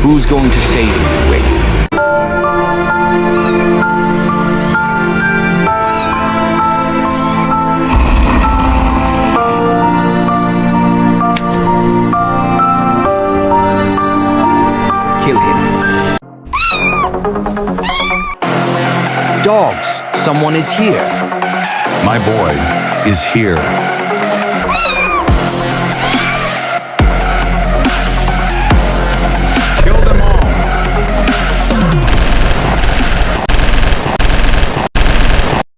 Who's going to save you, Wick? Kill him. Dogs, someone is here. My boy is here.